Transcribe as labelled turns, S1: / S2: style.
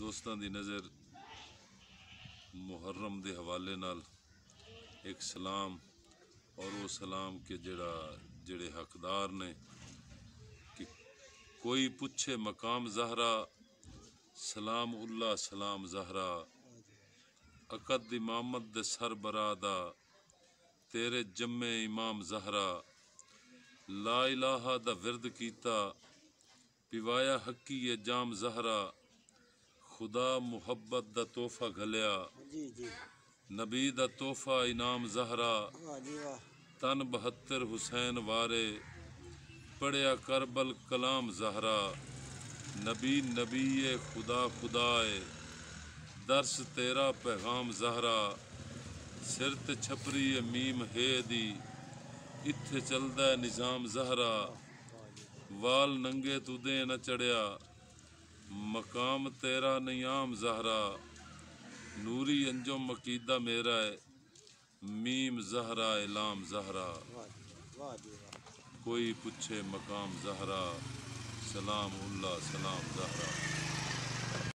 S1: دوستاں دی نظر محرم دے حوالے نال ایک سلام اور وہ سلام کے جڑے حقدار نے کہ کوئی پوچھے مقام زہرا سلام اللہ سلام زہرا عقد امامت دے سر برادا تیرے جمے امام زہرا لا الہ دا ورد کیتا پیوایا حقی یہ جام زہرا خدا محبت دا تحفہ گھلیا نبی دا تحفہ انعام زہرا تن 72 حسین وارے پڑھیا کربل کلام زہرا نبی نبی خدا خدائے درس تیرا پیغام زہرا سرت چھپری میم ہے دی اتھے چلدا ہے نظام زہرا وال ننگے تو دے نہ چڑھیا مقام تیرا نیام زہرا نوری انجم عقیدہ میرا ہے میم زہرا اعلام زہرا کوئی پوچھے مقام زہرا سلام اللہ سلام زہرا